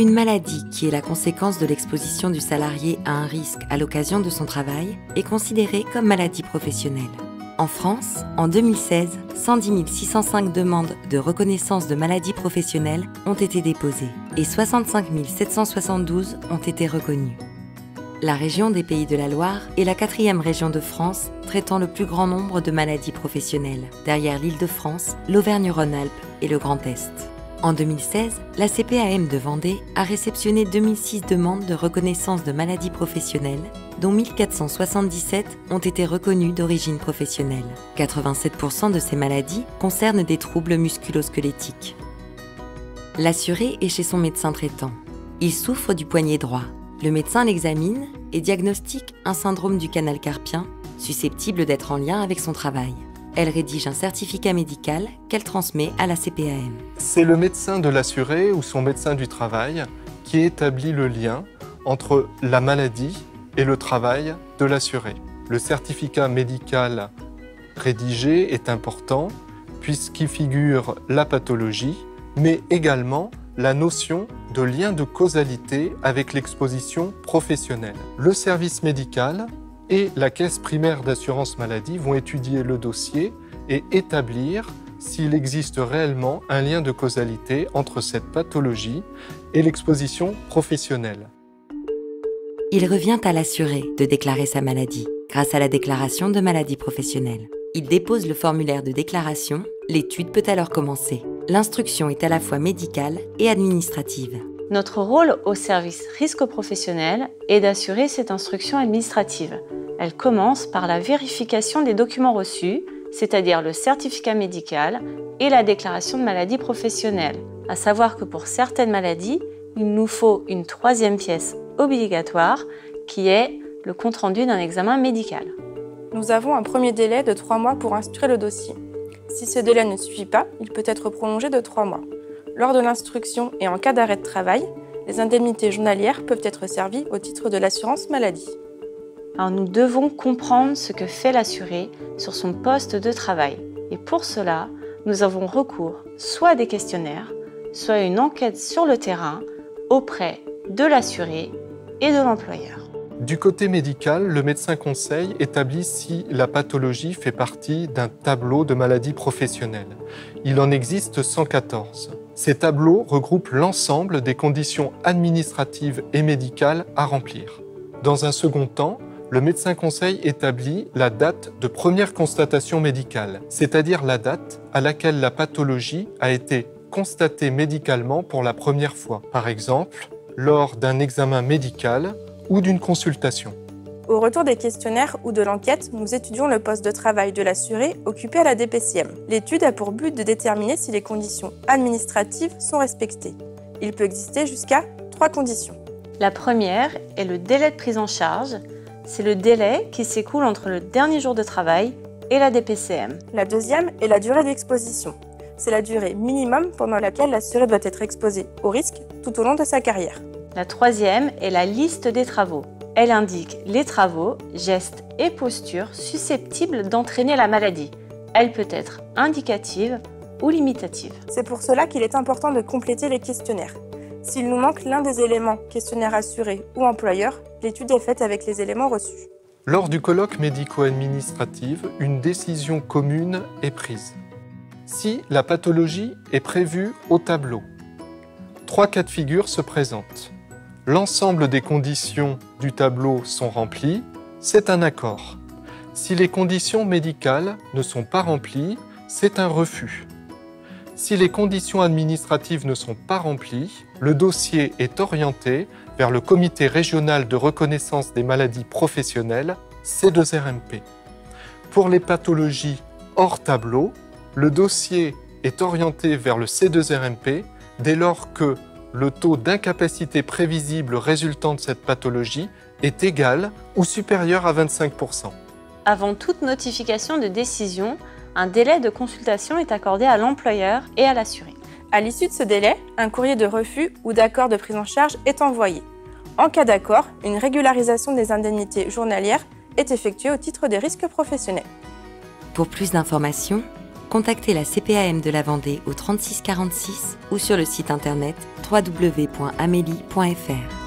Une maladie qui est la conséquence de l'exposition du salarié à un risque à l'occasion de son travail est considérée comme maladie professionnelle. En France, en 2016, 110 605 demandes de reconnaissance de maladie professionnelle ont été déposées et 65 772 ont été reconnues. La région des Pays de la Loire est la 4e région de France traitant le plus grand nombre de maladies professionnelles, derrière l'Île-de-France, l'Auvergne-Rhône-Alpes et le Grand Est. En 2016, la CPAM de Vendée a réceptionné 2006 demandes de reconnaissance de maladies professionnelles, dont 1477 ont été reconnues d'origine professionnelle. 87% de ces maladies concernent des troubles musculo-squelettiques. L'assuré est chez son médecin traitant. Il souffre du poignet droit. Le médecin l'examine et diagnostique un syndrome du canal carpien, susceptible d'être en lien avec son travail. Elle rédige un certificat médical qu'elle transmet à la CPAM. C'est le médecin de l'assuré ou son médecin du travail qui établit le lien entre la maladie et le travail de l'assuré. Le certificat médical rédigé est important puisqu'il figure la pathologie, mais également la notion de lien de causalité avec l'exposition professionnelle. Le service médical et la caisse primaire d'assurance maladie vont étudier le dossier et établir s'il existe réellement un lien de causalité entre cette pathologie et l'exposition professionnelle. Il revient à l'assuré de déclarer sa maladie grâce à la déclaration de maladie professionnelle. Il dépose le formulaire de déclaration, l'étude peut alors commencer. L'instruction est à la fois médicale et administrative. Notre rôle au service risque professionnel est d'assurer cette instruction administrative. Elle commence par la vérification des documents reçus, c'est-à-dire le certificat médical et la déclaration de maladie professionnelle. À savoir que pour certaines maladies, il nous faut une 3e pièce obligatoire qui est le compte-rendu d'un examen médical. Nous avons un premier délai de 3 mois pour instruire le dossier. Si ce délai ne suffit pas, il peut être prolongé de 3 mois. Lors de l'instruction et en cas d'arrêt de travail, les indemnités journalières peuvent être servies au titre de l'assurance maladie. Alors nous devons comprendre ce que fait l'assuré sur son poste de travail. Et pour cela, nous avons recours soit à des questionnaires, soit à une enquête sur le terrain auprès de l'assuré et de l'employeur. Du côté médical, le médecin conseil établit si la pathologie fait partie d'un tableau de maladies professionnelles. Il en existe 114. Ces tableaux regroupent l'ensemble des conditions administratives et médicales à remplir. Dans un second temps, le médecin conseil établit la date de première constatation médicale, c'est-à-dire la date à laquelle la pathologie a été constatée médicalement pour la première fois. Par exemple, lors d'un examen médical ou d'une consultation. Au retour des questionnaires ou de l'enquête, nous étudions le poste de travail de l'assuré occupé à la DPCM. L'étude a pour but de déterminer si les conditions administratives sont respectées. Il peut exister jusqu'à 3 conditions. La première est le délai de prise en charge. C'est le délai qui s'écoule entre le dernier jour de travail et la DPCM. La deuxième est la durée d'exposition. C'est la durée minimum pendant laquelle l'assuré doit être exposé au risque tout au long de sa carrière. La troisième est la liste des travaux. Elle indique les travaux, gestes et postures susceptibles d'entraîner la maladie. Elle peut être indicative ou limitative. C'est pour cela qu'il est important de compléter les questionnaires. S'il nous manque l'un des éléments, questionnaire assuré ou employeur, l'étude est faite avec les éléments reçus. Lors du colloque médico-administratif, une décision commune est prise. Si la pathologie est prévue au tableau, 3 cas de figure se présentent. L'ensemble des conditions du tableau sont remplies, c'est un accord. Si les conditions médicales ne sont pas remplies, c'est un refus. Si les conditions administratives ne sont pas remplies, le dossier est orienté vers le Comité régional de reconnaissance des maladies professionnelles, C2RMP. Pour les pathologies hors tableau, le dossier est orienté vers le C2RMP dès lors que le taux d'incapacité prévisible résultant de cette pathologie est égal ou supérieur à 25%. Avant toute notification de décision, un délai de consultation est accordé à l'employeur et à l'assuré. À l'issue de ce délai, un courrier de refus ou d'accord de prise en charge est envoyé. En cas d'accord, une régularisation des indemnités journalières est effectuée au titre des risques professionnels. Pour plus d'informations, contactez la CPAM de la Vendée au 36 46 ou sur le site internet www.amelie.fr.